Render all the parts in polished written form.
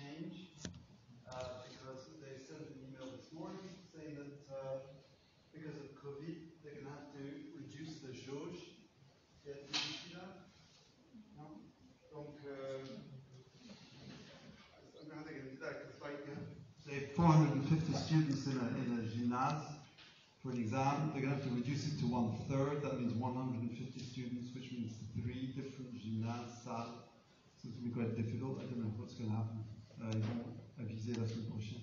change because they sent an email this morning saying that because of COVID, they're going to have to reduce the jauge. No? Donc, I don't know how they're going to do that because, like, say 450 students in a gymnase for an exam, they're going to have to reduce it to 1/3. That means 150 students, which means 3 different gymnases, salles. So it's going to be quite difficult. I don't know what's going to happen. Ils vont aviser la semaine prochaine.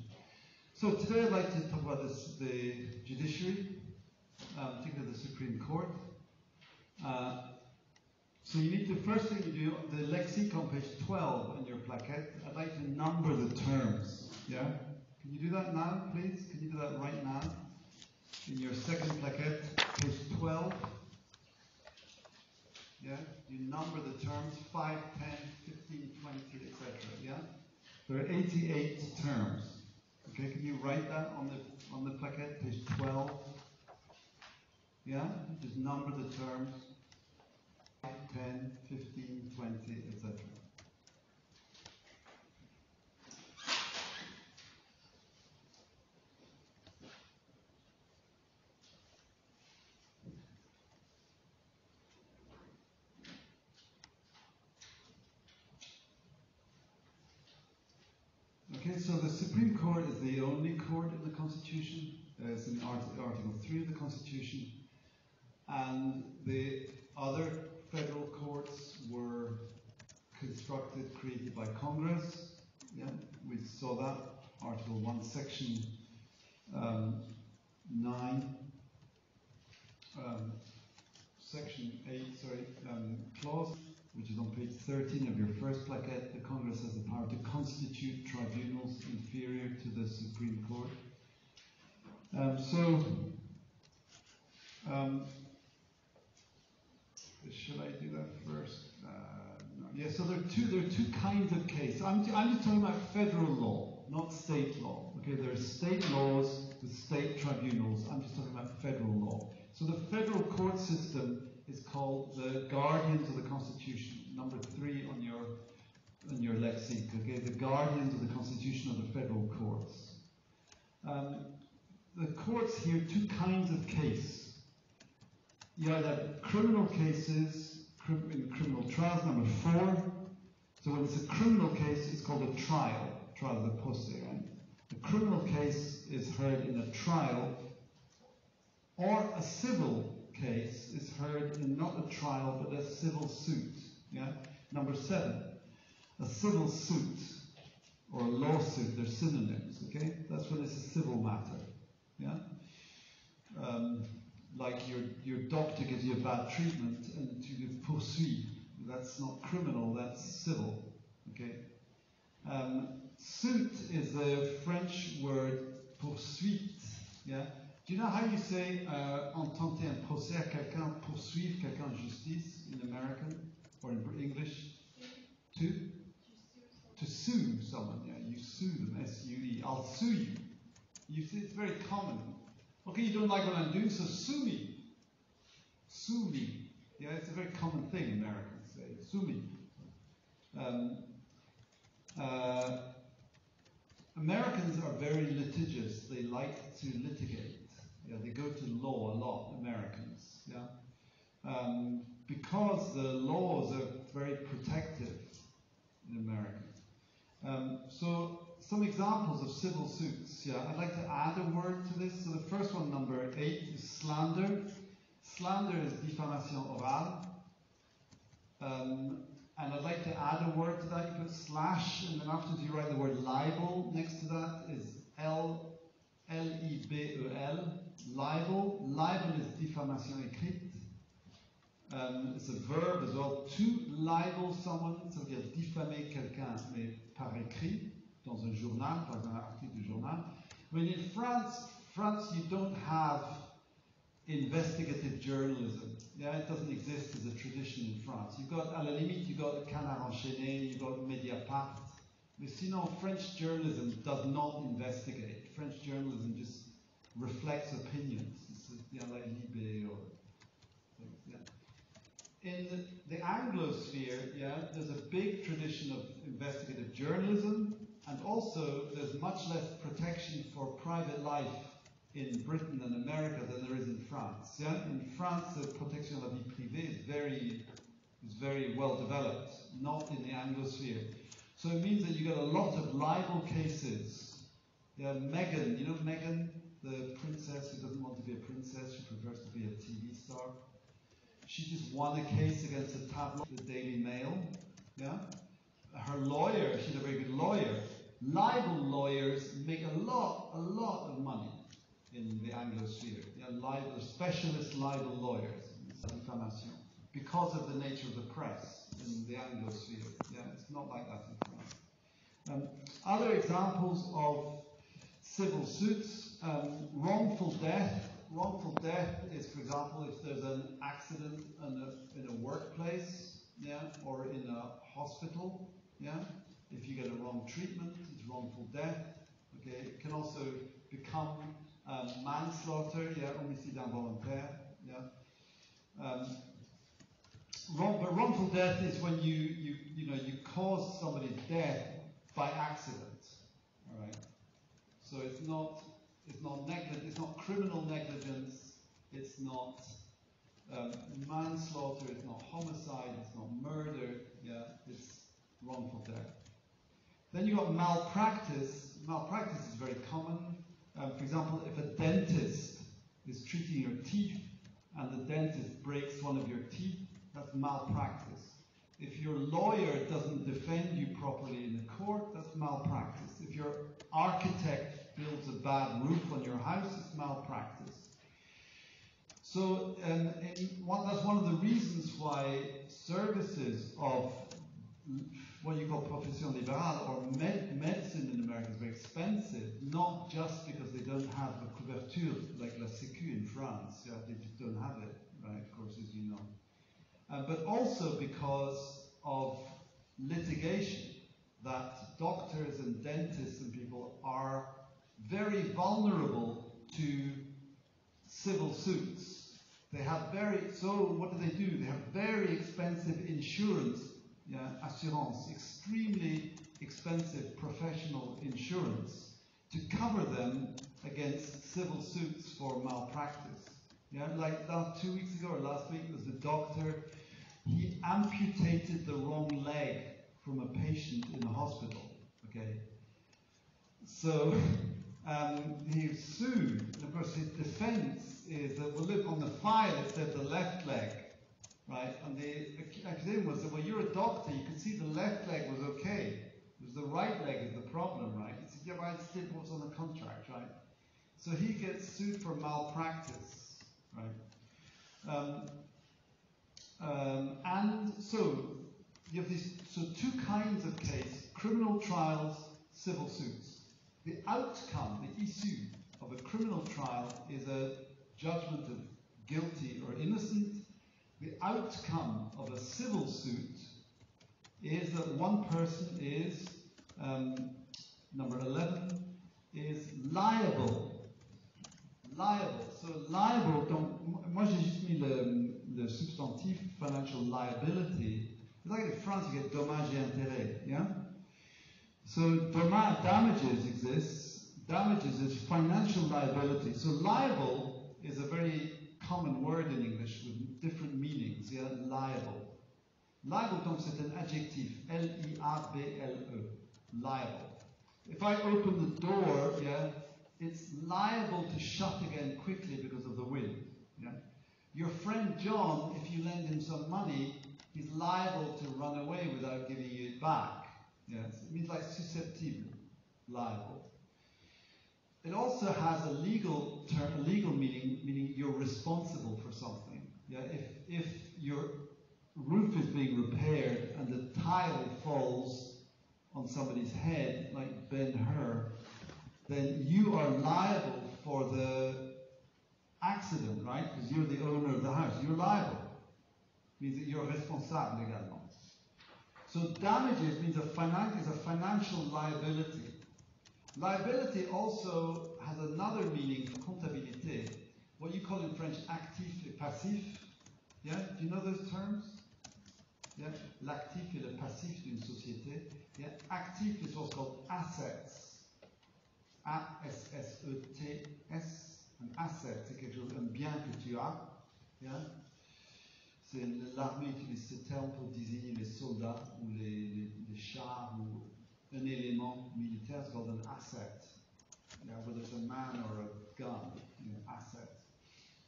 So today I'd like to talk about the judiciary, particularly the Supreme Court. So you need to, first thing you do, the lexicon, page 12 on your plaquette, I'd like to number the terms. Yeah? Can you do that now, please? Can you do that right now? In your second plaquette, page 12. Yeah? You number the terms 5, 10, 15, 20, etc. Yeah? There are 88 terms. Okay, can you write that on the plaquette, page 12? Yeah? Just number the terms 5, 10, 15, 20, etc. Okay, so the Supreme Court is the only court in the Constitution. It's in Article 3 of the Constitution. And the other federal courts were created by Congress. Yeah, we saw that. Article 1, Section 9. Section 8, clause, which is on page 13 of your first plaquette. The Congress has the power to constitute tribunals inferior to the Supreme Court. Should I do that first? No. Yeah, so there are two kinds of cases. I'm just talking about federal law, not state law. Okay, there are state laws with state tribunals. I'm just talking about federal law. So the federal court system is called the Guardians of the Constitution, number 3 on your lexicon. Okay, the Guardians of the Constitution of the federal courts. The courts hear 2 kinds of case. You either have criminal cases in criminal trials, number 4. So when it's a criminal case, it's called a trial de procès. Right? A criminal case is heard in a trial, or a civil case is heard in not a trial but a civil suit. Yeah? Number 7, a civil suit or a lawsuit, they're synonyms. Okay, that's when it's a civil matter. Yeah. Like your doctor gives you a bad treatment and you poursuit. That's not criminal, that's civil. Okay. Suit is the French word poursuite. Yeah. Do you know how you say intenter un procès à quelqu'un, poursuivre quelqu'un en justice in American or in English? To sue someone. Yeah, you sue them. S-U-E. I'll sue you. You see, it's very common. Okay, you don't like what I'm doing, so sue me. Sue me. Yeah, it's a very common thing Americans say. Sue me. Americans are very litigious. They like to litigate. Yeah, they go to law a lot, Americans. Yeah, because the laws are very protective in America. So some examples of civil suits. Yeah, I'd like to add a word to this. So the first one, number 8, is slander. Slander is diffamation orale. And I'd like to add a word to that. You put slash, and then afterwards you write the word libel. Next to that is L-I-B-E-L. Libel. Libel is diffamation écrite. It's a verb as well. To libel someone, ça veut dire diffamer quelqu'un, mais par écrit, dans un journal, par exemple un article du journal. When in France, you don't have investigative journalism. Yeah, it doesn't exist as a tradition in France. You've got, à la limite, you've got Canard Enchaîné, you've got Mediapart. But sinon, French journalism does not investigate. French journalism just reflects opinions. It's like Libé or things, yeah. In the Anglosphere, yeah, there's a big tradition of investigative journalism and also, there's much less protection for private life in Britain and America than there is in France. Yeah? In France, the protection of la vie privée is very well developed, not in the Anglosphere. So it means that you get a lot of libel cases. Yeah, Meghan, you know Meghan, the princess who doesn't want to be a princess, she prefers to be a TV star. She just won a case against a tabloid, the Daily Mail. Yeah? Her lawyer, she's a very good lawyer. Libel lawyers make a lot of money in the Anglosphere. Yeah, specialist libel lawyers, diffamation, because of the nature of the press in the Anglosphere. Yeah, it's not like that in France. Other examples of civil suits, wrongful death. Wrongful death is, for example, if there's an accident in a workplace, yeah, or in a hospital, yeah. If you get a wrong treatment, it's wrongful death. Okay, it can also become manslaughter, yeah, homicide involontaire, yeah. But wrongful death is when you cause somebody's death by accident. All right. So it's not criminal negligence. It's not manslaughter. It's not homicide. It's not murder. Yeah, it's wrongful death. Then you've got malpractice. Malpractice is very common. For example, if a dentist is treating your teeth and the dentist breaks one of your teeth, that's malpractice. If your lawyer doesn't defend you properly in the court, that's malpractice. If your architect builds a bad roof on your house, it's malpractice. So that's one of the reasons why services of what you call profession libérale or medicine in America is very expensive, not just because they don't have the couverture like la Sécu in France. Yeah, they just don't have it, right? Of course, as you know. But also because of litigation, that doctors and dentists and people are very vulnerable to civil suits. They have so what do? They have very expensive insurance, yeah, assurance, extremely expensive professional insurance to cover them against civil suits for malpractice. Yeah, like 2 weeks ago or last week, there was a doctor. He amputated the wrong leg from a patient in the hospital. Okay, so he was sued. And of course, his defense is that, well, look, on the file it said the left leg, right? And the accusation was that, well, you're a doctor, you could see the left leg was okay. It was the right leg is the problem, right? He said, yeah, but I just did what's on the contract, right? So he gets sued for malpractice, right? And so you have these two kinds of case: criminal trials, civil suits. The outcome, the issue of a criminal trial is a judgment of guilty or innocent. The outcome of a civil suit is that one person is, number 11, is liable. Liable. So liable, moi j'ai juste mis le substantif financial liability. It's like in France you get dommages et intérêts, yeah? So damages exists. Damages is financial liability. So liable is a very common word in English with different meanings, yeah? Liable. Liable, donc c'est un adjectif. L-I-A-B-L-E. Liable. If I open the door, yeah, it's liable to shut again quickly because of the wind. Yeah? Your friend John, if you lend him some money, he's liable to run away without giving you it back. Yes, it means like susceptible, liable. It also has a legal term, a legal meaning you're responsible for something. Yeah, if your roof is being repaired and the tile falls on somebody's head, like Ben-Hur, then you are liable for the accident, right? Because you're the owner of the house. You're liable. It means that you're responsable également. So damages means is a financial liability. Liability also has another meaning, comptabilité, what you call in French actif et passif. Yeah, do you know those terms? Yeah, l'actif et le passif d'une société. Yeah? Actif is what's called assets. A-S-S-E-T-S. Un asset, c'est quelque chose, un bien que tu as. Yeah? L'armée utilise ce terme pour désigner les soldats ou les chars ou un élément militaire, c'est called an asset. Yeah, whether it's a man or a gun, asset.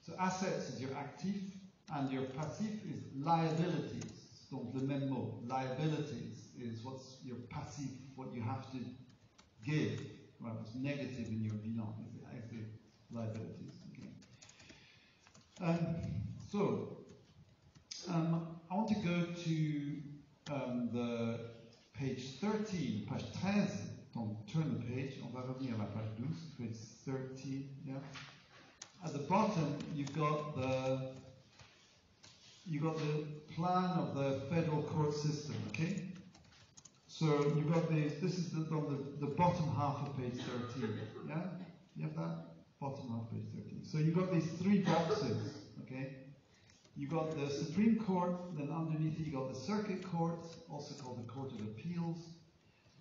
So assets is your actif, and your passif is liabilities. Donc le même mot. Liabilities is what's your passif, what you have to give. Right, what's negative in your bilan is the liabilities. Okay. I want to go to the page 13, page 13. Donc turn the page. On va revenir à la page 12, page 13. Yeah. At the bottom, you've got the plan of the federal court system. Okay. So you've got this is on the bottom half of page 13. Yeah. You have that bottom half of page 13. So you've got these three boxes. Okay. You've got the Supreme Court, then underneath it you've got the Circuit Court, also called the Court of Appeals,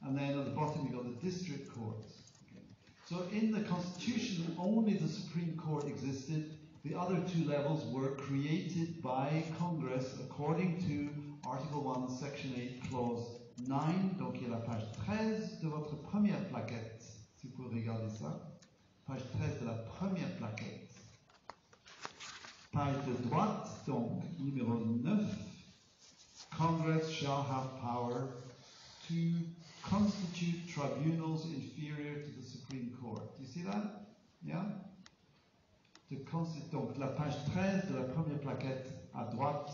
and then at the bottom you've got the District Courts. Okay. So in the Constitution, only the Supreme Court existed. The other two levels were created by Congress according to Article 1, Section 8, Clause 9. Donc il y a la page 13 de votre première plaquette, si vous pouvez regarder ça. Page 13 de la première plaquette. Page de droite, donc numéro 9, Congress shall have power to constitute tribunals inferior to the Supreme Court. Do you see that? Yeah? Donc la page 13 de la première plaquette à droite,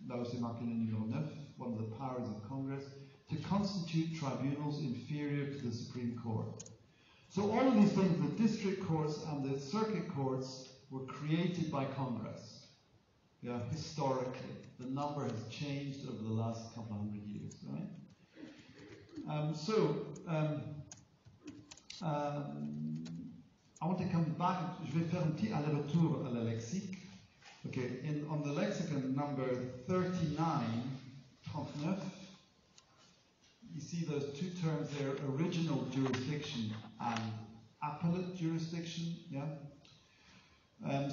là où c'est marqué le numéro 9, one of the powers of Congress, to constitute tribunals inferior to the Supreme Court. So all of these things, the district courts and the circuit courts, were created by Congress. Yeah, historically. The number has changed over the last couple of hundred years, right? I want to come back. Je vais faire un petit aller-retour à la lexique. Okay, on the lexicon number 39, you see those two terms there, original jurisdiction and appellate jurisdiction, yeah? The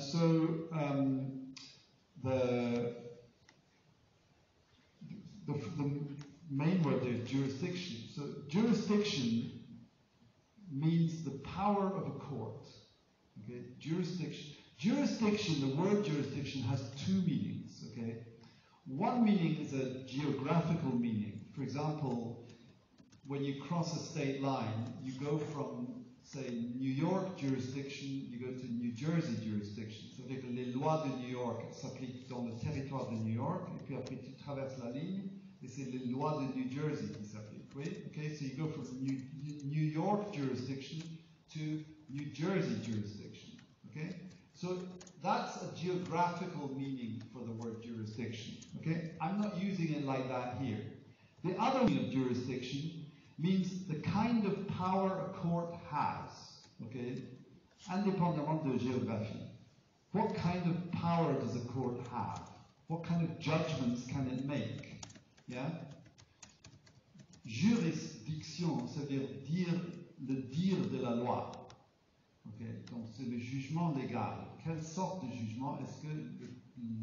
main word there is jurisdiction. So jurisdiction means the power of a court. Okay, Jurisdiction, the word jurisdiction has two meanings. Okay, one meaning is a geographical meaning. For example, when you cross a state line, you go from, say, New York jurisdiction, you go to New Jersey jurisdiction. Ça veut dire que les lois de New York s'appliquent dans le territoire de New York, et puis après tu traverses la ligne, et c'est les lois de New Jersey qui s'appliquent. Oui? Okay, so you go from New York jurisdiction to New Jersey jurisdiction. Okay? So that's a geographical meaning for the word jurisdiction. Okay? I'm not using it like that here. The other meaning of jurisdiction means the kind of power a court has. Okay? Indépendamment de géographie. What kind of power does a court have? What kind of judgments can it make? Yeah? Jurisdiction, ça veut dire le dire de la loi. Okay? Donc c'est le jugement légal. Quelle sorte de jugement est-ce que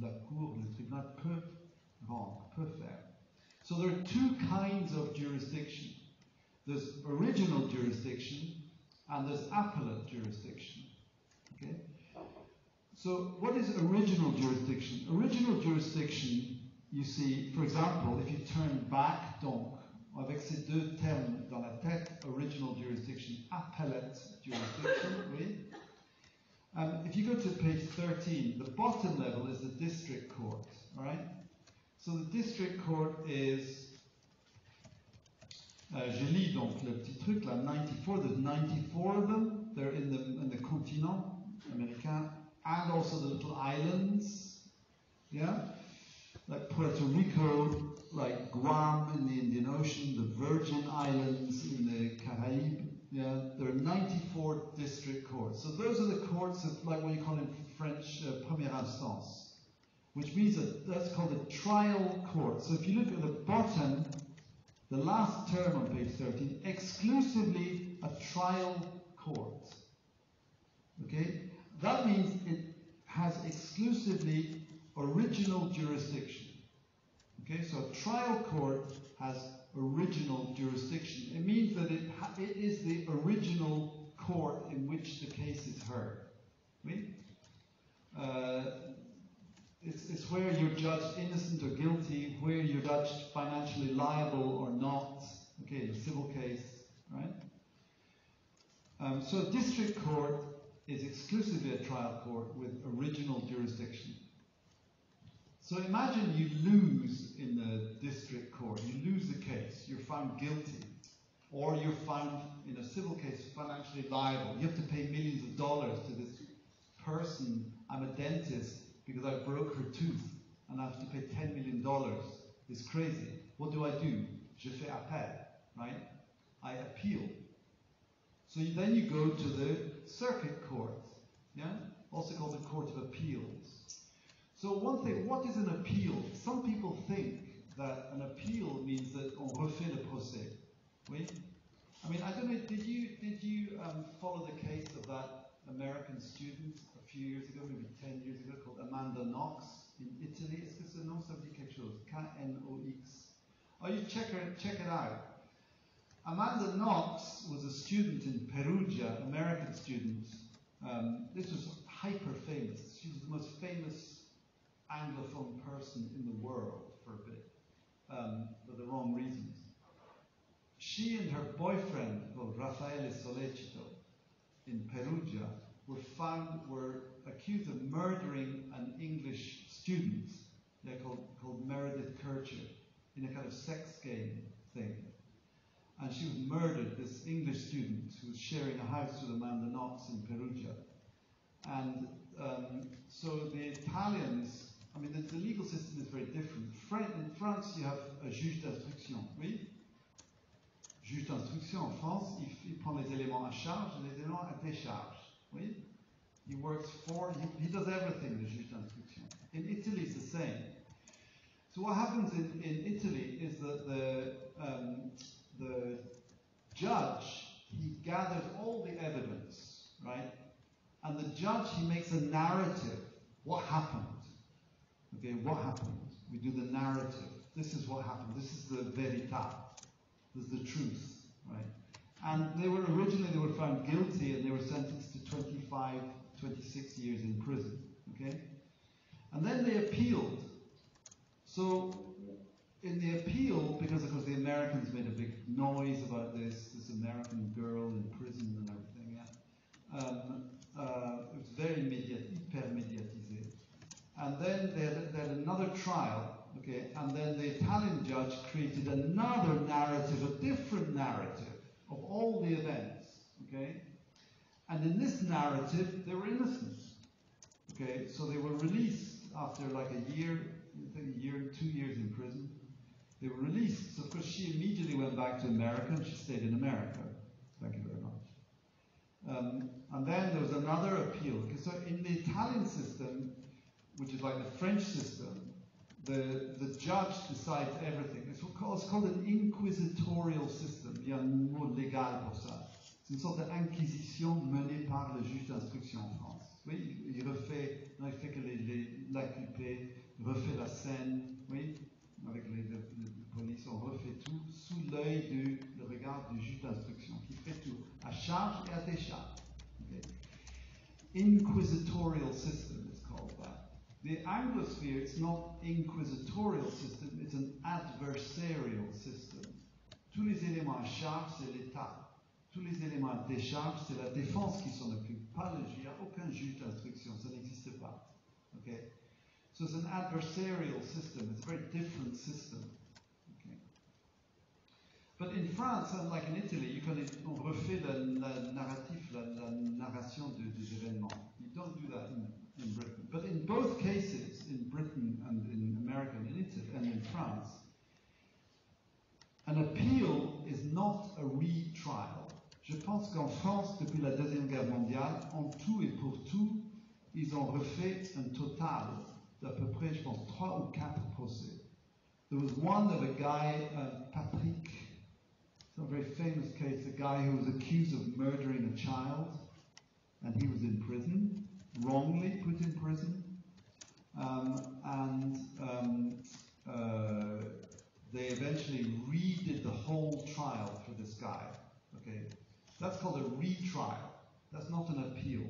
la cour, le tribunal peut rendre, peut faire? So there are two kinds of jurisdiction. There's original jurisdiction and there's appellate jurisdiction. Okay? So what is original jurisdiction? Original jurisdiction, you see, for example, if you turn back, donc, avec ces deux termes dans la tête, original jurisdiction, appellate jurisdiction, oui. If you go to page 13, the bottom level is the district court, all right? So the district court is, je lis donc le petit truc là, 94, there's 94 of them, they're in the continent américain, and also the little islands, yeah? Like Puerto Rico, like Guam in the Indian Ocean, the Virgin Islands in the Caraïbes, yeah? There are 94 district courts. So those are the courts of, like what you call in French, première instance, which means that that's called a trial court. So if you look at the bottom, the last term on page 13, exclusively a trial court. Okay? That means it has exclusively original jurisdiction. Okay? So a trial court has original jurisdiction. It means that it is the original court in which the case is heard. Oui? It's where you're judged innocent or guilty, where you're judged financially liable or not. Okay, in a civil case, right? So a district court is exclusively a trial court with original jurisdiction. So imagine you lose in the district court, you lose the case, you're found guilty, or you're found in a civil case financially liable. You have to pay millions of dollars to this person. I'm a dentist because I broke her tooth and I have to pay $10 million. It's crazy. What do? Je fais appel, right? I appeal. So then you go to the circuit court, yeah? Also called the Court of Appeals. So one thing, what is an appeal? Some people think that an appeal means that on refait le procès. Oui? I mean, I don't know, did you follow the case of that American student a few years ago, maybe 10 years ago, called Amanda Knox in Italy? Est-ce que ce nom, ça vous dit quelque chose? K-N-O-X. Oh, you check it out. Amanda Knox was a student in Perugia, American student. This was hyper famous. She was the most famous Anglophone person in the world for a bit, for the wrong reasons. She and her boyfriend, called Raffaele Sollecito, in Perugia, were accused of murdering an English student, called Meredith Kircher, in a kind of sex game thing. And she was murdered, this English student who was sharing a house with Amanda Knox in Perugia. And so the Italians, I mean, the legal system is very different. In France, you have a juge d'instruction, oui? Juge d'instruction en France, il prend les éléments à charge et les éléments à décharge, oui? He does everything, the juge d'instruction. In Italy, it's the same. So what happens in Italy is that the judge, he gathers all the evidence, right? And the judge, he makes a narrative. What happened? Okay, what happened? We do the narrative. This is what happened. This is the verità. This is the truth, right? And they were found guilty and they were sentenced to 25, 26 years in prison, okay? And then they appealed. So in the appeal, because of course the Americans made a big noise about this American girl in prison and everything, yeah. It was very hyper médiatisé. And then they had another trial, okay, and then the Italian judge created another narrative, a different narrative of all the events, okay? And in this narrative, they were innocent, okay? So they were released after like a year, 2 years in prison. They were released. So of course she immediately went back to America and she stayed in America. Thank you very much. And then there was another appeal. Okay, so in the Italian system, which is like the French system, the judge decides everything. It's called an inquisitorial system. Il y a un mot légal pour ça. C'est une sorte d'inquisition menée par le juge d'instruction en France. Oui, il fait que l'inculpé refait la scène, oui, avec les police, on refait tout sous l'œil le regard du juge d'instruction, qui fait tout, à charge et à décharge. Okay. Inquisitorial system is called that. The Anglosphere, it's not inquisitorial system, it's an adversarial system. Tous les éléments à charge, c'est l'État. Tous les éléments à décharge, c'est la défense qui s'en occupe, pas le juge. Il n'y a aucun juge d'instruction, ça n'existe pas. Okay? So it's an adversarial system. It's a very different system. Okay. But in France, unlike in Italy, on refait la narration des événements. You don't do that in Britain. But in both cases, in Britain and in America and in Italy and in France, an appeal is not a retrial. Je pense qu'en France, depuis la Deuxième Guerre mondiale, en tout et pour tout, ils ont refait un total d'à peu près, je pense, 3 ou 4 procès. There was one of a guy, Patrick Some very famous case, a guy who was accused of murdering a child, and he was in prison, wrongly put in prison, they eventually redid the whole trial for this guy. Okay, that's called a retrial. That's not an appeal.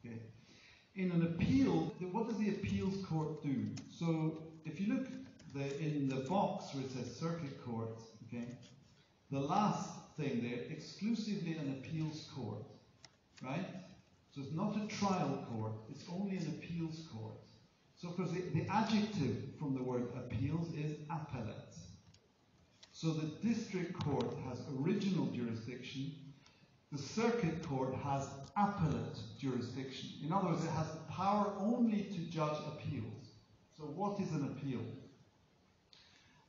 Okay, in an appeal, what does the appeals court do? So if you look in the box where it says circuit court, okay, the last thing there, exclusively an appeals court, right? So it's not a trial court, it's only an appeals court. So of course the adjective from the word appeals is appellate. So the district court has original jurisdiction, the circuit court has appellate jurisdiction. In other words, it has the power only to judge appeals. So what is an appeal?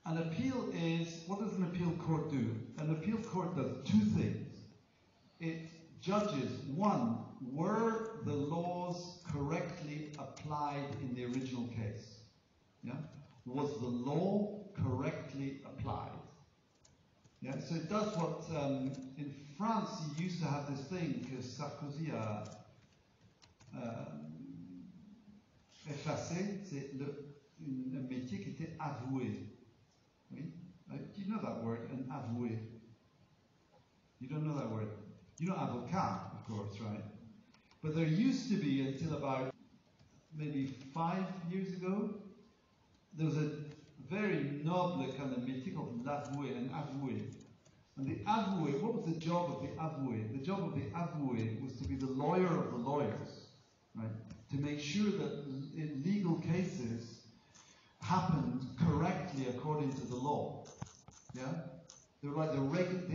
An appeal is, what does an appeal court do? An appeal court does two things. It judges, one, were the laws correctly applied in the original case? Yeah? Was the law correctly applied? Yeah? So it does what, in France, you used to have this thing que Sarkozy a effacé, c'est un métier qui était avoué. Oui? Do you know that word, an avoué? You don't know that word? You know avocat, of course, right? But there used to be, until about maybe 5 years ago, there was a very noble kind of métier called l'avoué, an avoué. And the avoué, what was the job of the avoué? The job of the avoué was to be the lawyer of the lawyers, right? To make sure that in legal cases happened correctly according to the law. Yeah? They were like the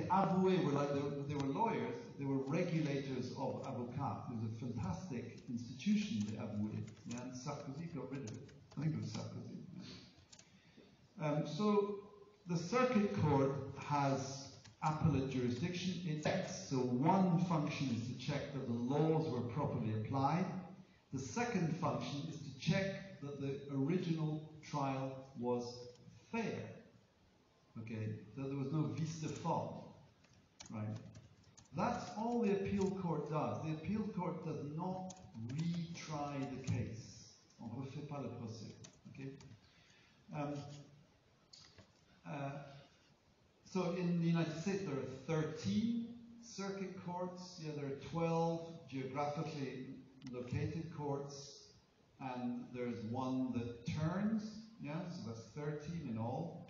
avoués were like they were lawyers, they were regulators of avocats. It was a fantastic institution, the avoué. Yeah? And Sarkozy got rid of it. I think it was Sarkozy. Yeah. So the circuit court has appellate jurisdiction. It checks, so one function is to check that the laws were properly applied. The second function is to check that the original trial was fair. Okay, that there was no vice de forme, right? That's all the appeal court does. The appeal court does not retry the case. On ne refait pas le procès. Okay. So in the United States there are 13 circuit courts. Yeah, there are 12 geographically located courts, and there's one that turns. Yeah, so that's 13 in all.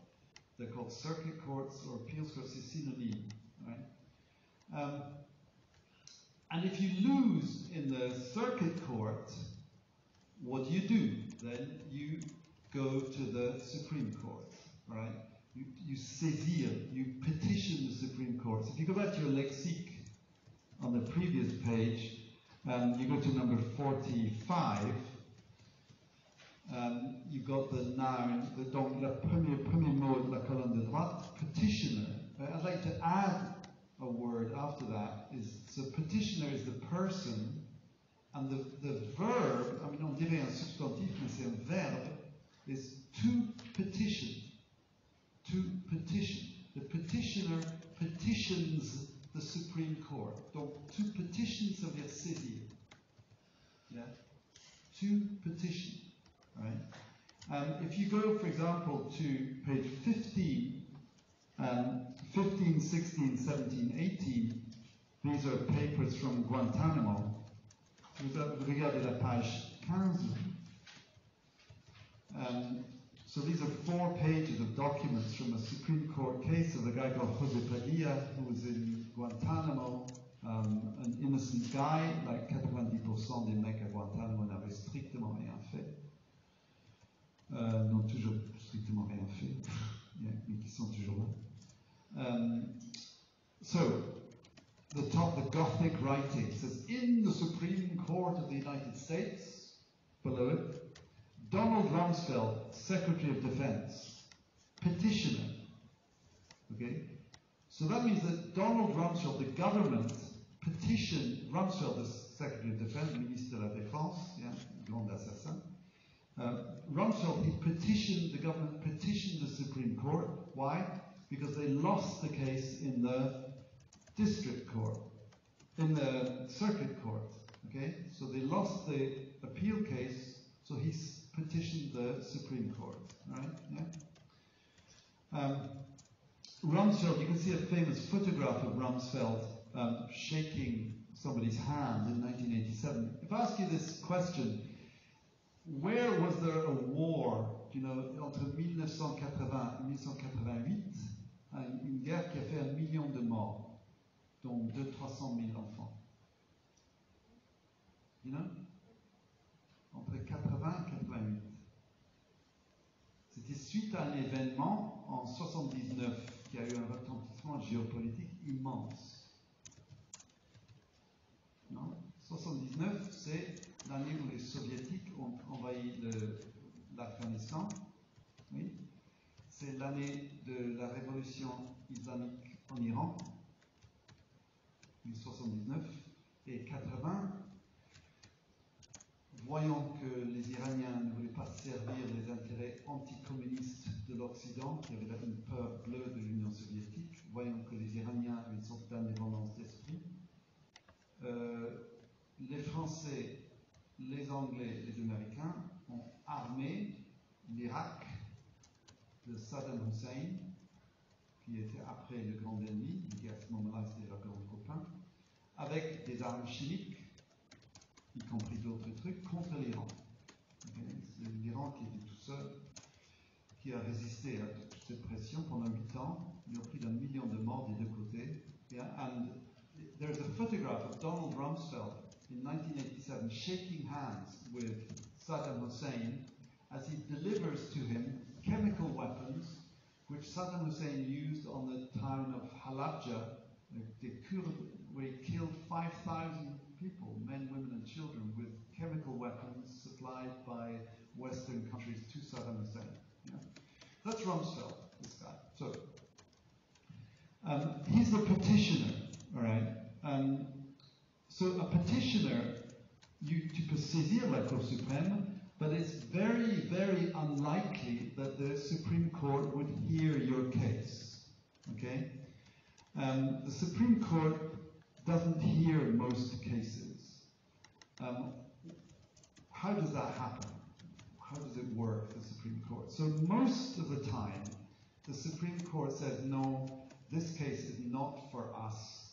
They're called circuit courts or appeals courts, c'est synonyme, right? And if you lose in the circuit court, what do? Then you go to the Supreme Court, right? You saisir, you petition the Supreme Court. So if you go back to your lexique on the previous page, you go to number 45. You've got the noun, donc le premier mot de la colonne de droite, petitioner. I'd like to add a word after that. So petitioner is the person, and the verb, I mean on dirait un substantif, mais c'est un verbe, is to petition. To petition. The petitioner petitions the Supreme Court. Donc to petition, ça veut dire saisir. Yeah? To petition. Right? If you go, for example, to page 15, 15, 16, 17, 18, these are papers from Guantanamo. Vous regardez la page 15. So these are 4 pages of documents from a Supreme Court case of a guy called José Padilla, who was in Guantanamo, an innocent guy, like 90% des mecs à Guantanamo n'avaient strictement rien fait. N'ont toujours strictement rien fait, yeah, mais qui sont toujours là. So, the Gothic writing says, in the Supreme Court of the United States, below it, Donald Rumsfeld, Secretary of Defense, petitioner. Okay? So that means that Donald Rumsfeld, the government, petitioned Rumsfeld, the Secretary of Defense, Ministre de la Défense, yeah, grand assassin. Rumsfeld, the government petitioned the Supreme Court. Why? because they lost the case in the district court, in the circuit court. Okay, so they lost the appeal case, so he petitioned the Supreme Court. Right? Yeah. Rumsfeld, you can see a famous photograph of Rumsfeld shaking somebody's hand in 1987. If I ask you this question, where was there a war, entre 1980 et 1988, une guerre qui a fait 1 million de morts, dont 200-300 000 enfants? Entre 80 et 88. C'était suite à un événement en 79 qui a eu un retentissement géopolitique immense. Non? 79, c'est l'année où les soviétiques ont envahi l'Afghanistan. Oui. C'est l'année de la révolution islamique en Iran, 1979, et 80. Voyant que les Iraniens ne voulaient pas servir les intérêts anticommunistes de l'Occident, qui avait une peur bleue de l'Union soviétique, voyant que les Iraniens avaient une sorte d'indépendance d'esprit, les Français, les Anglais, les Américains ont armé l'Irak de Saddam Hussein, qui était après le grand ennemi, qui à ce moment-là c'était leur grand copain, avec des armes chimiques, y compris d'autres trucs, contre l'Iran. Okay. C'est l'Iran qui était tout seul, qui a résisté à toute cette pression pendant 8 ans. Il a pris d'1 million de morts des deux côtés. Yeah, and there's a photograph of Donald Rumsfeld in 1987 shaking hands with Saddam Hussein as he delivers to him chemical weapons which Saddam Hussein used on the town of Halabja, the Kurd, where he killed 5,000 people, men, women, and children, with chemical weapons supplied by Western countries to Saddam Hussein. Yeah? That's Rumsfeld, this guy. So, he's the petitioner, all right? So a petitioner, tu peux saisir la Cour suprême, but it's very, very unlikely that the Supreme Court would hear your case, okay? The Supreme Court doesn't hear most cases. How does that happen? How does it work, the Supreme Court? So most of the time, the Supreme Court says, no, this case is not for us.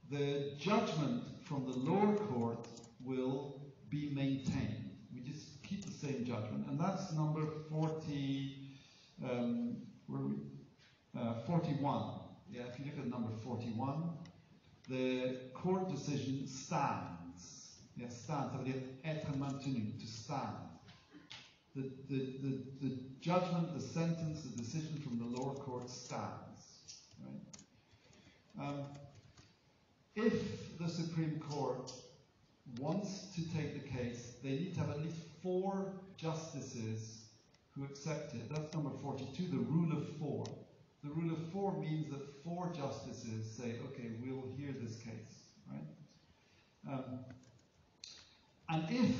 The judgment from the lower court will be maintained. We just keep the same judgment, and that's number 41. Yeah, if you look at number 41, the court decision stands. Yeah, stands, ça veut dire être maintenu, to stand. The judgment, the sentence, the decision from the lower court stands. Right? If the Supreme Court wants to take the case, they need to have at least 4 justices who accept it. That's number 42, the rule of 4. The rule of 4 means that 4 justices say, okay, we'll hear this case, right? And if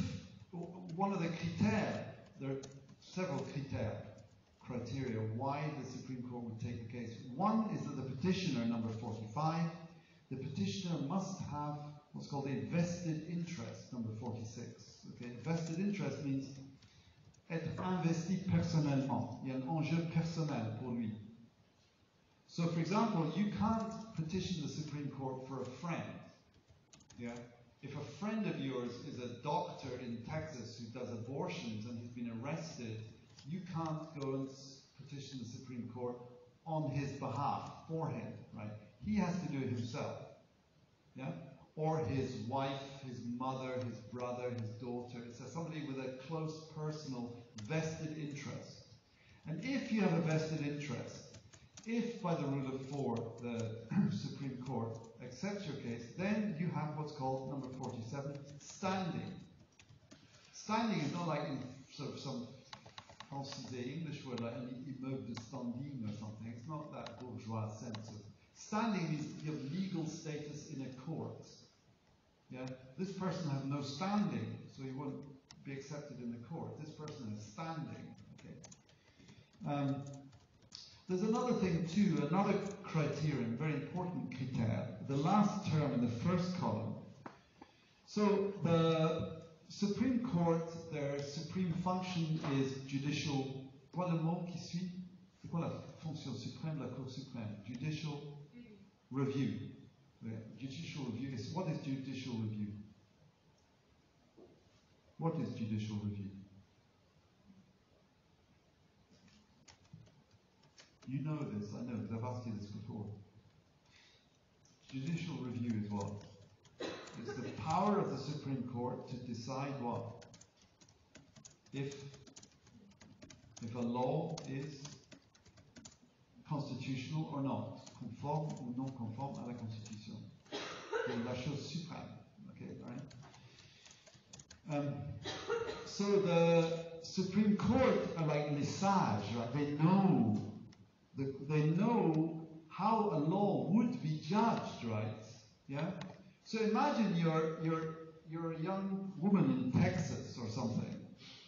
one of the critères, there are several criteria why the Supreme Court would take the case. One is that the petitioner, number 45, the petitioner must have what's called a vested interest, number 46. Okay? Vested interest means être investi personnellement. Il y a un enjeu personnel pour lui. So, for example, you can't petition the Supreme Court for a friend. Yeah? If a friend of yours is a doctor in Texas who does abortions and he's been arrested, you can't go and petition the Supreme Court on his behalf, for him, right? He has to do it himself. Yeah? Or his wife, his mother, his brother, his daughter. It's somebody with a close personal vested interest. And if you have a vested interest, if by the rule of 4 the Supreme Court accepts your case, then you have what's called, number 47, standing. Standing is not like in sort of some Francais English word like an immeuble de standing or something. It's not that bourgeois sense of standing means you have legal status in a court. Yeah? This person has no standing, so he won't be accepted in the court. This person has standing. Okay? There's another thing too, another criterion, very important critère, the last term in the first column. So the Supreme Court, their supreme function is judicial. Quoi le mot qui suit? C'est quoi la fonction suprême de la Cour suprême? Judicial review. Yeah. Judicial review is, what is judicial review? What is judicial review? You know this, I know, because I've asked you this before. Judicial review is what? It's the power of the Supreme Court to decide what? If a law is constitutional or not, conforme ou non conforme à la Constitution. C'est la chose suprême. Okay, right? So the Supreme Court are like les sages, right? They know how a law would be judged, right? Yeah. So imagine you're a young woman in Texas or something,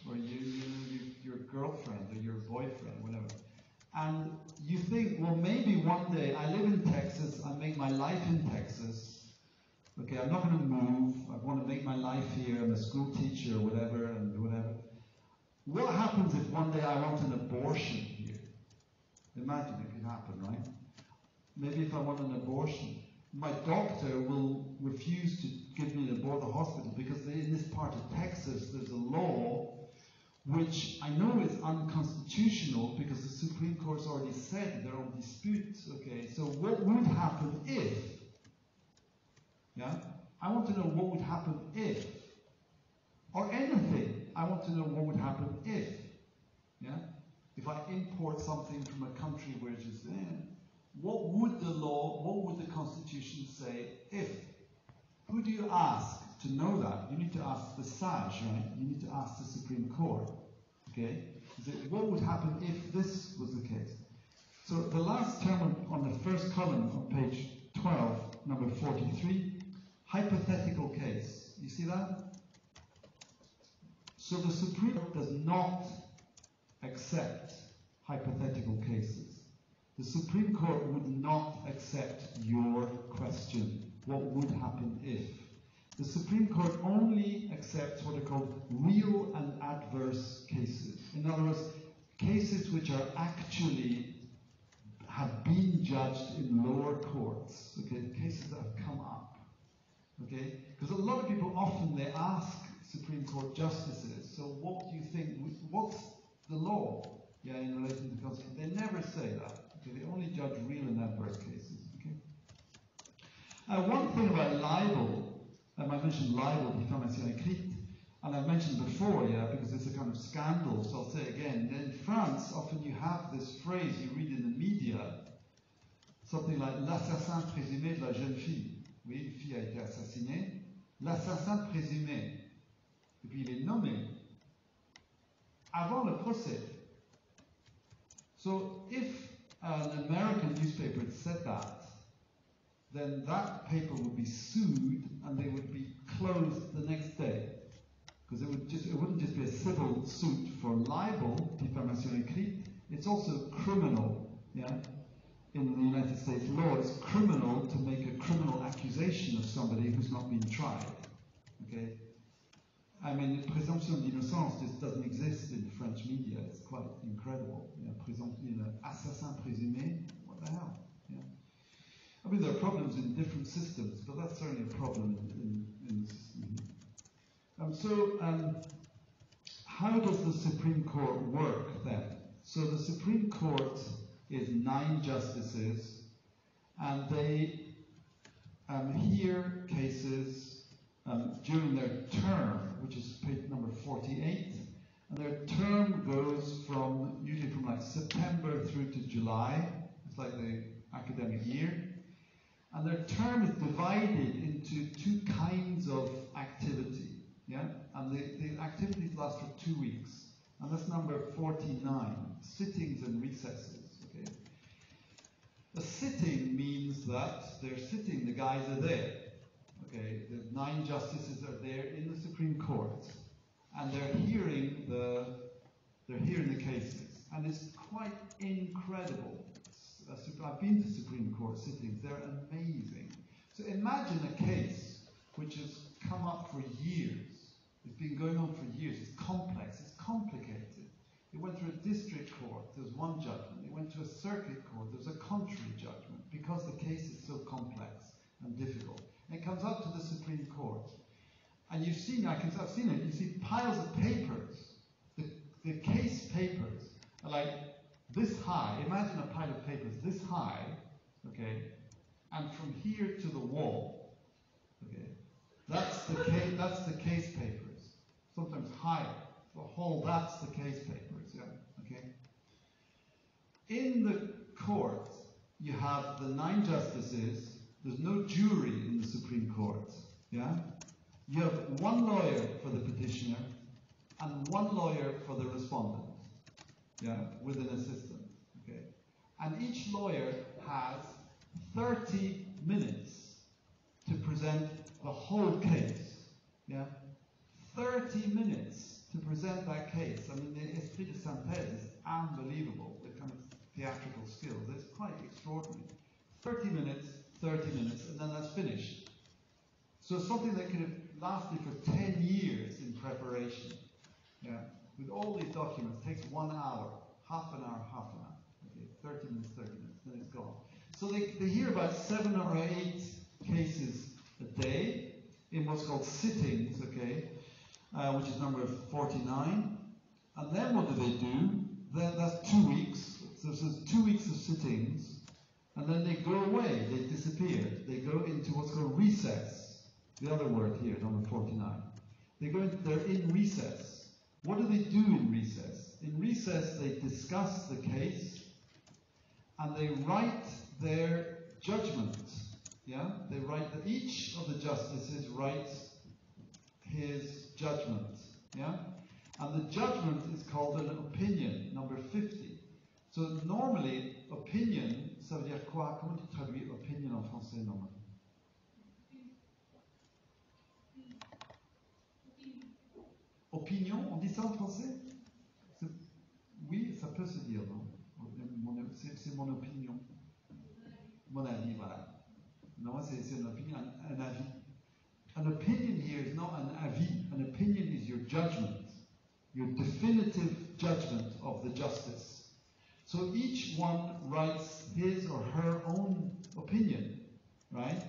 or your girlfriend or your boyfriend, whatever, and you think, well, maybe one day I live in Texas, I make my life in Texas. Okay, I'm not going to move. I want to make my life here. I'm a school teacher or whatever, and whatever. What happens if one day I want an abortion here? Imagine it could happen, right? Maybe if I want an abortion, my doctor will refuse to give me an abortion at the hospital because in this part of Texas there's a law which I know is unconstitutional because the Supreme Court's already said they're on dispute. Okay, so what would happen if? Yeah, I want to know what would happen if, or anything. I want to know what would happen if. Yeah, if I import something from a country where it's just what would the law, what would the Constitution say if? Who do you ask to know that? You need to ask the sage, right? You need to ask the Supreme Court. Okay? What would happen if this was the case? So the last term on the first column on page 12, number 43, hypothetical case. You see that? So the Supreme Court does not accept hypothetical cases. The Supreme Court would not accept your question. What would happen if? The Supreme Court only accepts what are called real and adverse cases. In other words, cases which are actually have been judged in lower courts. Okay, cases that have come up. Okay, because a lot of people often they ask Supreme Court justices, so what do you think? What's the law? Yeah, in relation to the Constitution. They never say that. Okay, they only judge real and adverse cases. Okay. One thing about libel. I mentioned libel, diffamation écrite, and I've mentioned before, yeah, because it's a kind of scandal, so I'll say again. In France, often you have this phrase you read in the media, something like l'assassin présumé de la jeune fille. Oui, une fille a été assassinée. L'assassin présumé. Et puis il est nommé avant le procès. So if an American newspaper had said that, then that paper would be sued and they would be closed the next day. Because it wouldn't just be a civil suit for libel, diffamation écrite, it's also criminal. Yeah? In the United States law, it's criminal to make a criminal accusation of somebody who's not been tried. Okay? I mean, the presumption d'innocence just doesn't exist in French media. It's quite incredible. Assassin présumé, what the hell? Yeah. I mean, there are problems in different systems, but that's certainly a problem in the system. How does the Supreme Court work then? So the Supreme Court is 9 justices, and they hear cases during their term, which is page number 48, and their term goes usually from like September through to July. It's like the academic year. And their term is divided into 2 kinds of activity. Yeah? And the activities last for 2 weeks. And that's number 49, sittings and recesses. Okay? A sitting means that they're sitting, the guys are there. Okay, the 9 justices are there in the Supreme Court, and they're hearing the cases. and it's quite incredible. I've been to Supreme Court sittings, they're amazing. So imagine a case which has come up for years. It's been going on for years. It's complex, it's complicated. It went through a district court, there was one judgment. It went to a circuit court, there was a contrary judgment, because the case is so complex and difficult. And it comes up to the Supreme Court. And you've seen, I've seen it, you see piles of papers. The case papers are like this high. Imagine a pile of papers this high, okay, and from here to the wall, okay. That's the case papers. Sometimes higher. The whole, that's the case papers, yeah, okay. In the court, you have the 9 justices. There's no jury in the Supreme Court, yeah. You have one lawyer for the petitioner and one lawyer for the respondent, yeah, with an assistant, okay. And each lawyer has 30 minutes to present the whole case, yeah. 30 minutes to present that case. I mean, the esprit de synthèse is unbelievable, the kind of theatrical skills. It's quite extraordinary. 30 minutes, and then that's finished. So something that could have lasted for 10 years in preparation, yeah, with all these documents, takes 1 hour, half an hour. Okay, 30 minutes, then it's gone. So they hear about 7 or 8 cases a day in what's called sittings, okay, which is number 49. And then what do? Then that's 2 weeks. So there's 2 weeks of sittings, and then they go away, they disappear. They go into what's called recess. The other word here, number 49. They're in recess. What do they do in recess? In recess, they discuss the case, and they write their judgment. Yeah, they write that each of the justices writes his judgment. Yeah, and the judgment is called an opinion, number 50. So normally, opinion, ça veut dire quoi? Comment tu traduis opinion en français normalement? Opinion, on dit ça en français? Oui, ça peut se dire, non? C'est mon opinion. Mon avis, voilà. Non, c'est une opinion, un avis. An opinion here is not an avis. An opinion is your judgment, your definitive judgment of the justice. So each one writes his or her own opinion, right?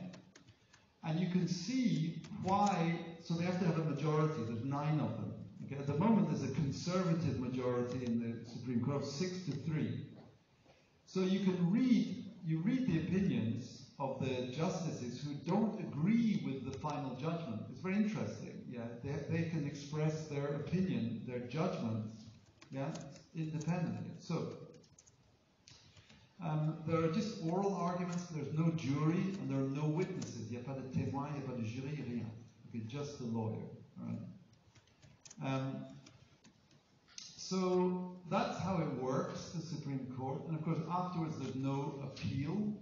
And you can see why, so they have to have a majority. There's 9 of them. Okay? At the moment, there's a conservative majority in the Supreme Court, 6-3. So you read the opinions of the justices who don't agree with the final judgment. It's very interesting. Yeah, they can express their opinion, their judgment, yeah, independently. So there are just oral arguments. There's no jury and there are no witnesses. Il n'y a pas de témoin, il n'y a pas de jury, rien. Okay, just the lawyer. All right. So that's how it works, the Supreme Court. And of course, afterwards, there's no appeal.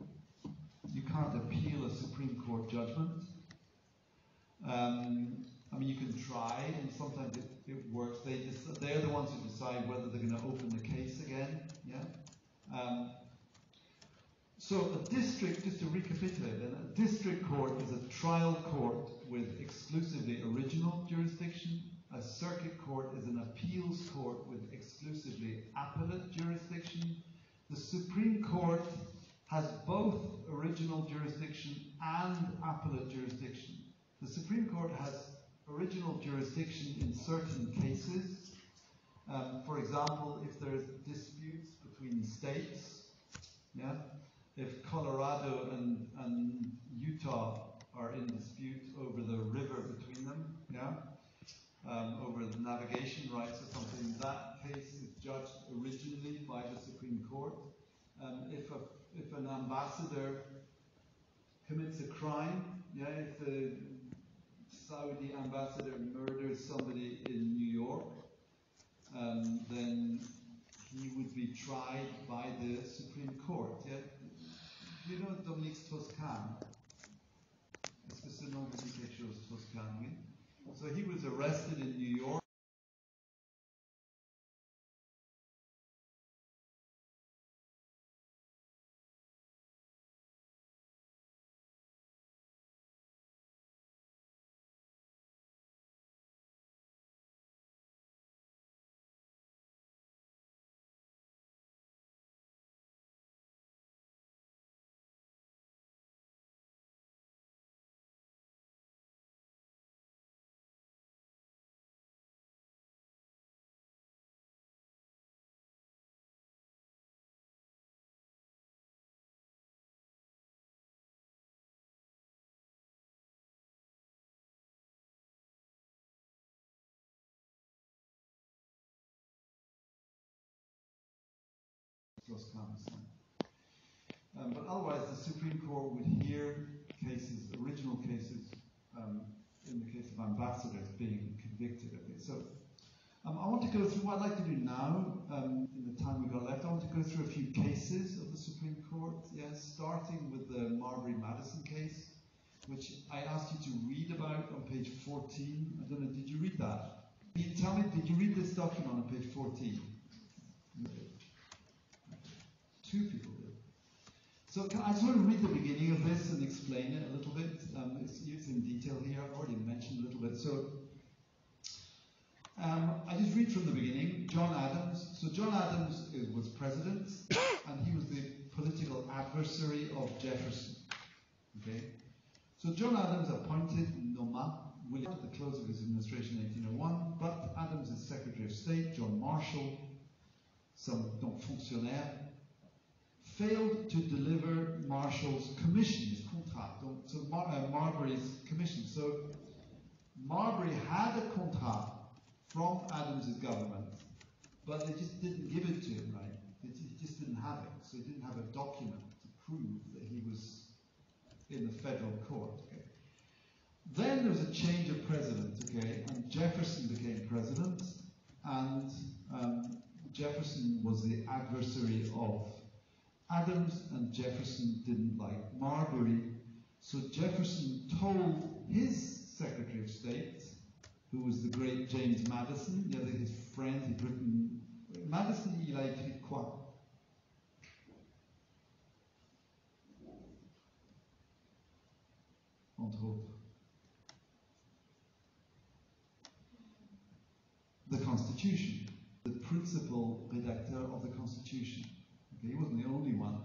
You can't appeal a Supreme Court judgment. I mean, you can try, and sometimes it works. They're the ones who decide whether they're going to open the case again. Yeah. So a district, just to recapitulate, a district court is a trial court with exclusively original jurisdiction. A circuit court is an appeals court with exclusively appellate jurisdiction. The Supreme Court has both original jurisdiction and appellate jurisdiction. The Supreme Court has original jurisdiction in certain cases. For example, if there's disputes between states, yeah, if Colorado and Utah are in dispute over the river between them, yeah, over the navigation rights or something, that case is judged originally by the Supreme Court. If an ambassador commits a crime, yeah, if the Saudi ambassador murders somebody in New York, then he would be tried by the Supreme Court. Yeah? You know Dominique Strauss-Kahn? Est-ce que ce nom vous dit quelque chose, Strauss-Kahn, oui? So he was arrested in New York. those kinds of things. But otherwise, the Supreme Court would hear cases, original cases, in the case of ambassadors being convicted. Okay, so I want to go through what I'd like to do now, in the time we've got left. I want to go through a few cases of the Supreme Court, yes, starting with the Marbury-Madison case, which I asked you to read about on page 14. I don't know, did you read that? Can you tell me, did you read this document on page 14? Two people did. So I just want to read the beginning of this and explain it a little bit. It's in detail here. I've already mentioned a little bit. So I just read from the beginning. John Adams. So John Adams was president, and he was the political adversary of Jefferson. Okay. So John Adams appointed William at the close of his administration in 1801, but Adams' Secretary of State, John Marshall, donc fonctionnaire, failed to deliver Marshall's commission, his contrat. So Marbury's commission. So Marbury had a contrat from Adams' government, but they just didn't give it to him, right? He just didn't have it. So he didn't have a document to prove that he was in the federal court. Okay. Then there was a change of president, okay, and Jefferson became president, and Jefferson was the adversary of Adams, and Jefferson didn't like Marbury, so Jefferson told his Secretary of State, who was the great James Madison, his friend, he'd written, Madison, il a écrit quoi? Entre autres. The Constitution, the principal redacteur of the Constitution. Okay, he wasn't the only one.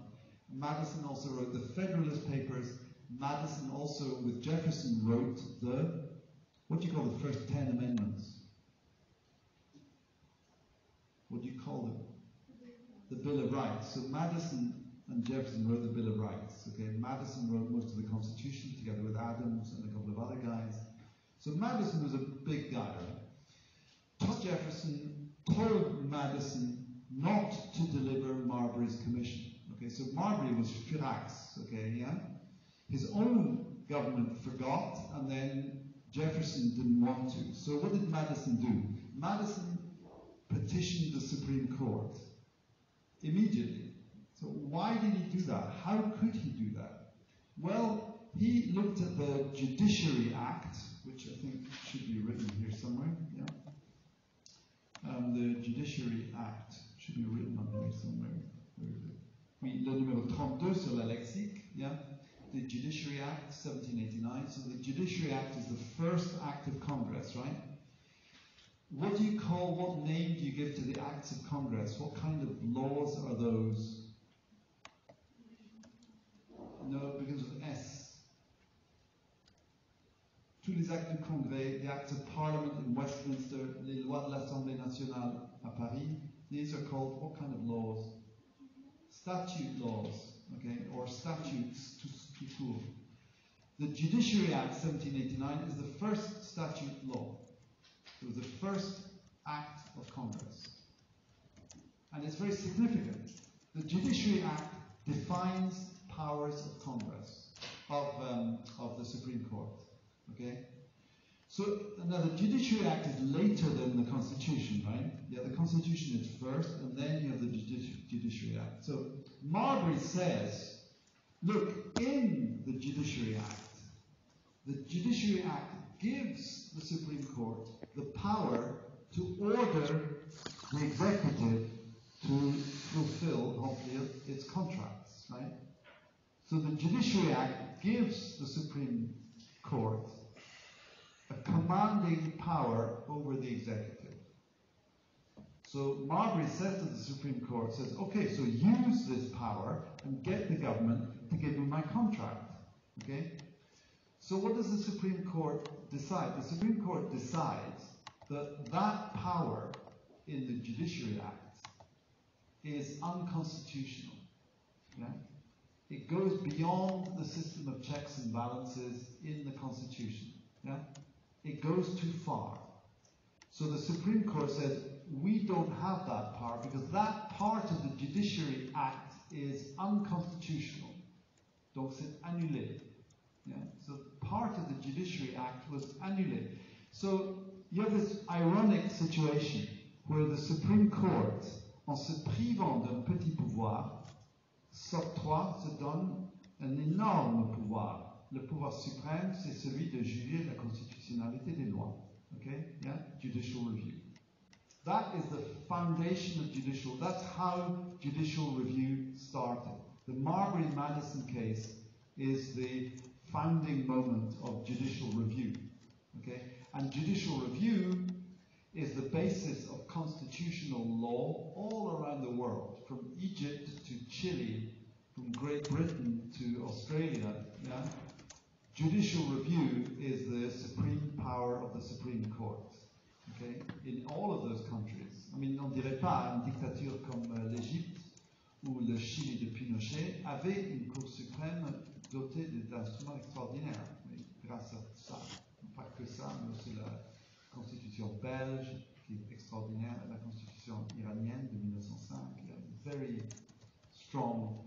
Madison also wrote the Federalist Papers. Madison also, with Jefferson, wrote the, what do you call the first 10 amendments? What do you call them? The Bill of Rights. So Madison and Jefferson wrote the Bill of Rights. Okay, Madison wrote most of the Constitution together with Adams and a couple of other guys. So Madison was a big guy, right? Thomas Jefferson told Madison not to deliver Marbury's commission. Okay, so Marbury was furax. Okay, yeah. His own government forgot, and then Jefferson didn't want to. So what did Madison do? Madison petitioned the Supreme Court immediately. So why did he do that? How could he do that? Well, he looked at the Judiciary Act, which I think should be written here somewhere. Yeah. The Judiciary Act should be written on here somewhere. Where is it? Oui, le numéro 32 sur la lexique. Yeah. The Judiciary Act, 1789. So the Judiciary Act is the first act of Congress, right? What do you call, what name do you give to the acts of Congress? What kind of laws are those? No, it begins with S. Tous les actes du Congrès, the acts of Parliament in Westminster, les lois de l'Assemblée nationale à Paris, these are called what kind of laws? Statute laws, okay, or statutes to court. The Judiciary Act 1789 is the first statute law. It was the first act of Congress. And it's very significant. The Judiciary Act defines powers of Congress, of the Supreme Court. Okay? So now the Judiciary Act is later than the Constitution, right? Yeah, the Constitution is first, and then you have the Judiciary Act. So Marbury says, look, in the Judiciary Act gives the Supreme Court the power to order the executive to fulfill, hopefully, its contracts, right? So the Judiciary Act gives the Supreme Court a commanding power over the executive. So Marbury says to the Supreme Court, says, okay, so use this power and get the government to give me my contract. Okay? So what does the Supreme Court decide? The Supreme Court decides that that power in the Judiciary Act is unconstitutional. Yeah? It goes beyond the system of checks and balances in the Constitution. Yeah? It goes too far. So the Supreme Court says, we don't have that power because that part of the Judiciary Act is unconstitutional. Donc c'est annulé. Yeah? So part of the Judiciary Act was annulé. So you have this ironic situation where the Supreme Court, en se privant d'un petit pouvoir, s'octroie, se donne un énorme pouvoir. Le pouvoir suprême, c'est celui de juger la constitutionnalité des lois. Okay? Yeah? Judicial review. That is the foundation of judicial. That's how judicial review started. The Marbury-Madison case is the founding moment of judicial review. Okay? And judicial review is the basis of constitutional law all around the world, from Egypt to Chile, from Great Britain to Australia. Yeah? Judicial review is the supreme power of the Supreme Court. Okay? In all of those countries. I mean, on ne dirait pas une dictature comme l'Égypte ou le Chili de Pinochet avait une Cour suprême dotée d'instruments extraordinaires. Mais grâce à ça, pas que ça, mais aussi la Constitution belge qui est extraordinaire, la Constitution iranienne de 1905. Il y a une very strong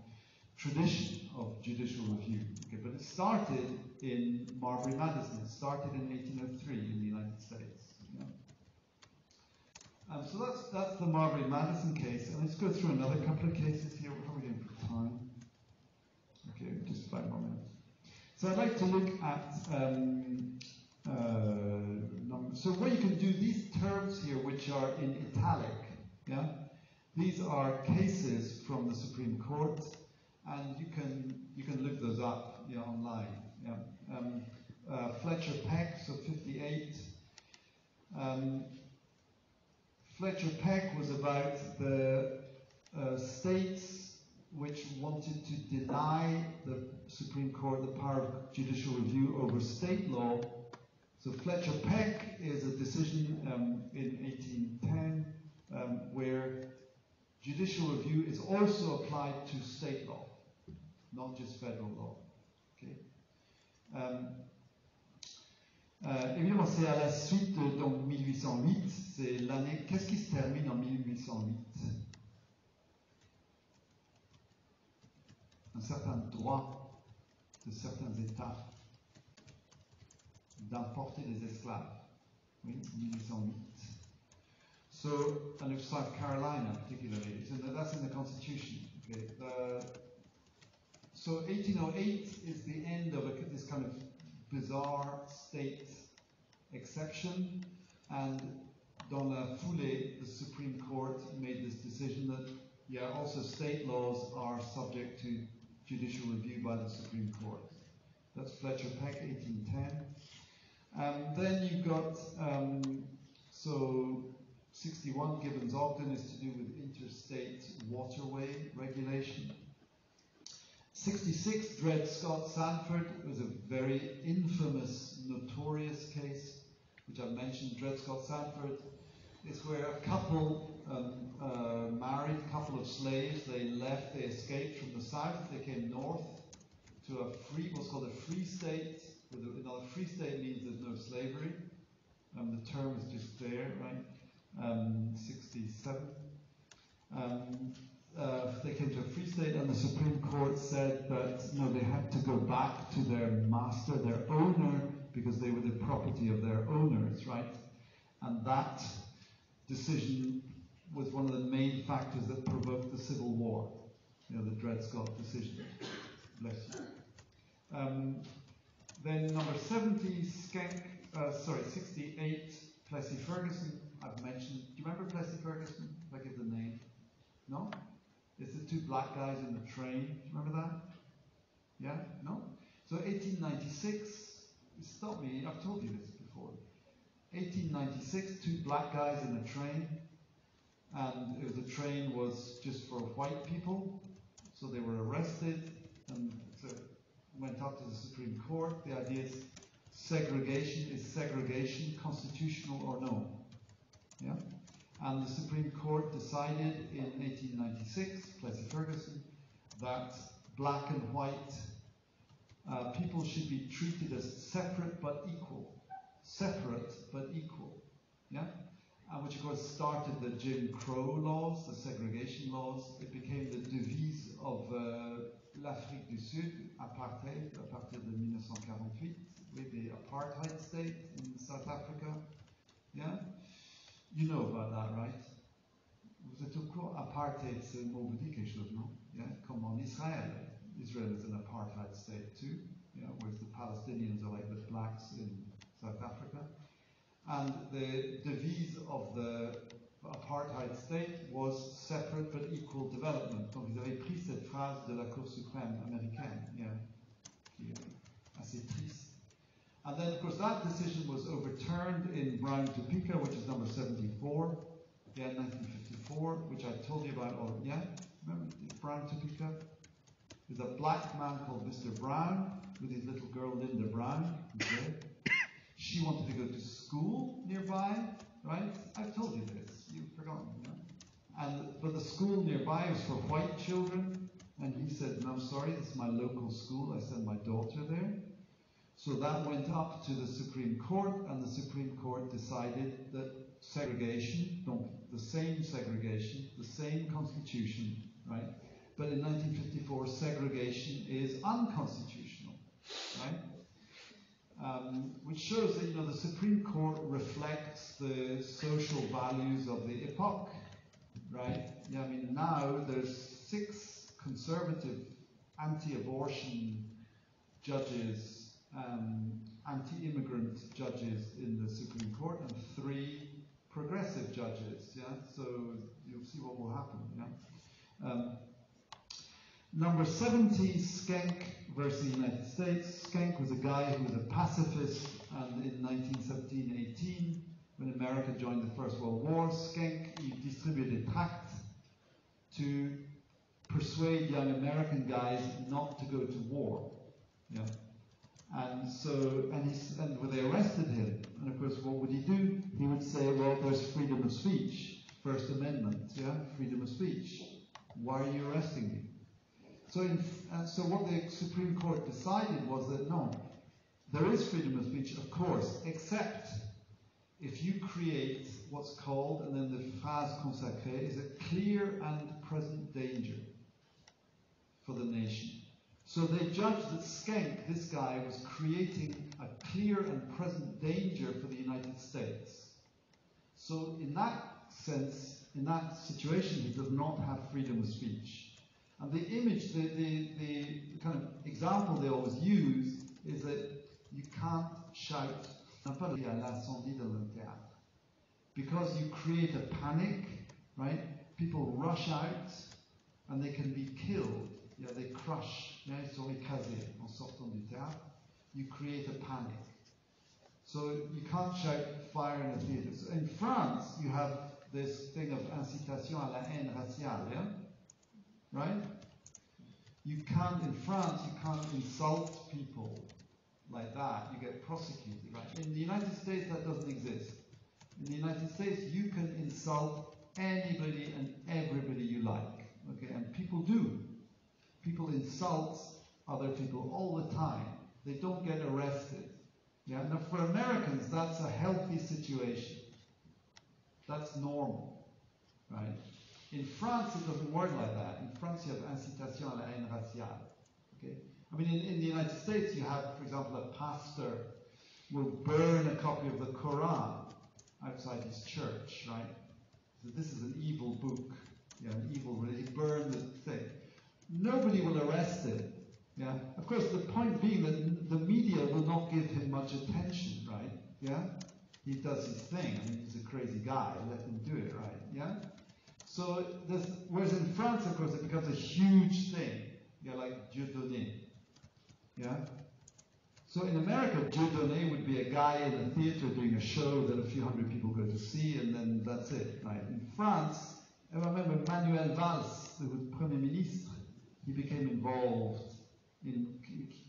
tradition of judicial review. Okay, but it started in Marbury-Madison. It started in 1803 in the United States. So that's the Marbury-Madison case. And let's go through another couple of cases here. How are we doing for time? Okay, just 5 more minutes. So I'd like to look at so what you can do, these terms here which are in italic, yeah, these are cases from the Supreme Court, and you can look those up, yeah, online. Yeah. Fletcher Peck, so 58. Fletcher Peck was about the states which wanted to deny the Supreme Court the power of judicial review over state law. So Fletcher Peck is a decision in 1810 where judicial review is also applied to state law, not just federal law. Okay. Évidemment, c'est à la suite, donc 1808, c'est l'année. Qu'est-ce qui se termine en 1808? Un certain droit de certains États d'importer des esclaves. Oui, 1808. So, and of South Carolina particularly, that's in the Constitution. Okay. So 1808 is the end of this kind of bizarre state exception, and dans la foulée, the Supreme Court made this decision that, yeah, also state laws are subject to judicial review by the Supreme Court. That's Fletcher Peck, 1810. Then you've got, so 61, Gibbons-Ogden is to do with interstate waterway regulation. 66, Dred Scott Sanford was a very infamous, notorious case, which I've mentioned. Dred Scott Sanford is where a couple married, a couple of slaves, they escaped from the south, they came north to what's called a free state. Now, a free state means there's no slavery. The term is just there, right? 67. They came to a free state, and the Supreme Court said that no, they had to go back to their master, their owner, because they were the property of their owners, right? And that decision was one of the main factors that provoked the Civil War. You know, the Dred Scott decision. Bless you. Then number 70, 68, Plessy Ferguson. I've mentioned. Do you remember Plessy Ferguson? If I give the name. No? It's the two black guys in the train. Do you remember that? Yeah? No? So 1896, stop me, I've told you this before. 1896, two black guys in a train, and the train was just for white people, so they were arrested, and so went up to the Supreme Court. The idea is segregation constitutional or no? Yeah? And the Supreme Court decided in 1896, Plessy Ferguson, that black and white people should be treated as separate but equal. Separate but equal. Yeah? Which of course started the Jim Crow laws, the segregation laws. It became the devise of l'Afrique du Sud, apartheid, à partir de 1948, with the apartheid state in South Africa. Yeah? You know about that, right? Vous êtes au courant? Apartheid, ce mot vous dit quelque chose, non? Yeah? Comme en Israël. Israel is an apartheid state too, yeah? Whereas the Palestinians are like the blacks in South Africa. And the devise of the apartheid state was separate but equal development. Donc ils avaient pris cette phrase de la Cour suprême américaine, yeah, qui est assez triste. And then, of course, that decision was overturned in Brown Topeka, which is number 74, yeah, 1954, which I told you about. Or yeah, remember Brown Topeka? There's a black man called Mr. Brown with his little girl Linda Brown. Okay. She wanted to go to school nearby, right? I've told you this. You've forgotten, yeah? But the school nearby was for white children, and he said, "No, I'm sorry, this is my local school. I send my daughter there." So that went up to the Supreme Court, and the Supreme Court decided that segregation, the same segregation, the same constitution, right? But in 1954, segregation is unconstitutional, right? Which shows that, you know, the Supreme Court reflects the social values of the epoch, right? Yeah, I mean, now there's 6 conservative anti-abortion judges, anti-immigrant judges in the Supreme Court, and 3 progressive judges, yeah? So you'll see what will happen, yeah? Number 70, Schenck versus the United States. Schenck was a guy who was a pacifist, and in 1917-18, when America joined the First World War, Schenck distributed tracts to persuade young American guys not to go to war. Yeah. And so, when they arrested him, and of course, what would he do? He would say, well, there's freedom of speech, First Amendment, yeah, freedom of speech. Why are you arresting me? So what the Supreme Court decided was that no, there is freedom of speech, of course, except if you create what's called, and then the phrase consacrée is a clear and present danger for the nation. So they judged that Schenck, this guy, was creating a clear and present danger for the United States. So in that sense, in that situation, he does not have freedom of speech. And the image, the kind of example they always use is that you can't shout because you create a panic, right? People rush out and they can be killed. Yeah, they crush. Yeah, ils sont écrasés en sortant du théâtre. You create a panic. So you can't shout fire in a theatre. So in France, you have this thing of incitation à la haine raciale, yeah? Right? You can't, in France, you can't insult people like that. You get prosecuted, right? In the United States, that doesn't exist. In the United States, you can insult anybody and everybody you like, okay? And people do. People insult other people all the time. They don't get arrested. Yeah. Now, for Americans, that's a healthy situation. That's normal, right? In France, it doesn't work like that. In France, you have incitation à la haine raciale. Okay? I mean, in the United States, you have, for example, a pastor will burn a copy of the Quran outside his church, right? So this is an evil book, yeah, an evil religion. Burn the thing. Nobody will arrest him. Yeah. Of course, the point being that the media will not give him much attention, right? Yeah. He does his thing. I mean, he's a crazy guy. Let him do it, right? Yeah. So, whereas in France, of course, it becomes a huge thing. Yeah, like Dieudonné. Yeah? So in America, Dieudonné would be a guy in a theater doing a show that a few hundred people go to see, and then that's it, right? In France, I remember Manuel Valls, who was Premier Ministre, he became involved in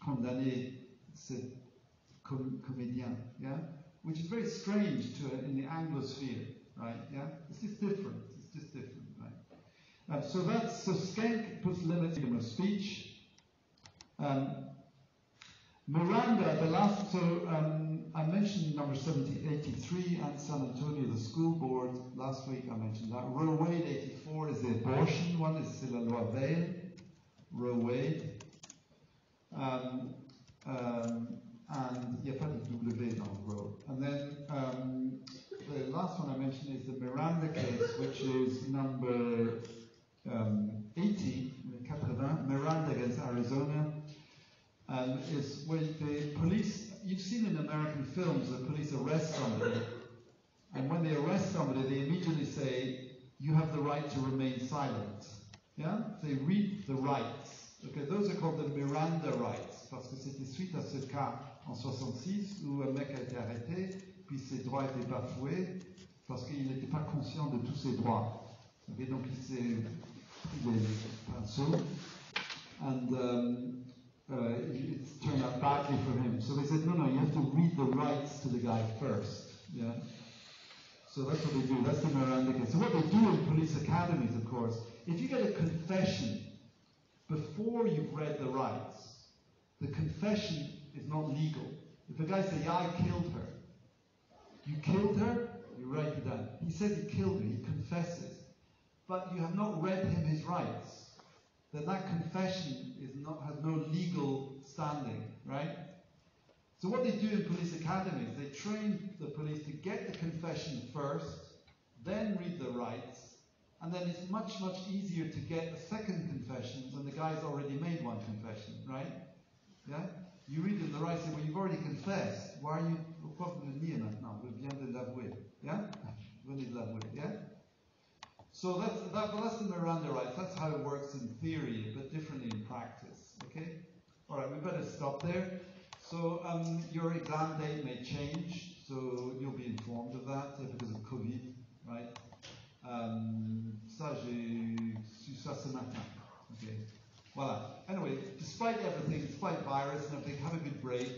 condamner ce comédien, yeah? Which is very strange in the Anglosphere, right? Yeah? It's just different. It's just different, right? So Schenck puts limits to freedom of speech. Miranda, the last, I mentioned number number 7083, and San Antonio, the school board. Last week I mentioned that. Roe Wade 84 is the abortion one, c'est la loi Veil. Roe Wade. And il n'y a pas de W dans Roe. And then the last one I mentioned is the Miranda case, which is number 80, Miranda against Arizona. Is where the police, you've seen in American films the police arrest somebody, and when they arrest somebody, they immediately say, you have the right to remain silent. Yeah? They read the rights. Okay, those are called the Miranda rights, parce que c'était suite à ce cas en 66 où un mec a été arrêté, puis ses droits étaient bafoués, parce qu'il n'était pas conscient de tous ses droits. Okay, donc il est pinceau, and it turned out badly for him. So they said, no, you have to read the rights to the guy first. Yeah. So that's what they do. That's the Miranda case. So what they do in police academies, of course, if you get a confession before you've read the rights, the confession is not legal. If a guy says, yeah, I killed her, you killed her, you write it down. He says he killed her, he confesses, but you have not read him his rights. Then that confession has no legal standing, right? So what they do in police academies, they train the police to get the confession first, then read the rights, and then it's much, much easier to get a second confession when the guy's already made one confession, right? Yeah? You read in the rights, say, well, you've already confessed. Why are you... Pourquoi vous le niez maintenant? Vous venez de l'avouer. Yeah? Venez de l'avouer, yeah? So that's the Miranda rights. That's how it works in theory, but differently in practice. Okay? All right, we better stop there. So your exam date may change, so you'll be informed of that because of COVID, right? Ça, j'ai su ça ce matin. Okay. Voilà. Anyway, despite everything, despite virus and everything, have a good break.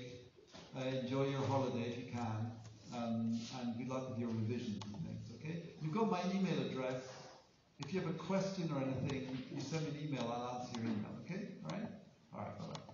Enjoy your holiday if you can, and good luck with your revisions and things. Okay? You've got my email address. If you have a question or anything, you send me an email, I'll answer your email, okay? All right? All right, bye-bye.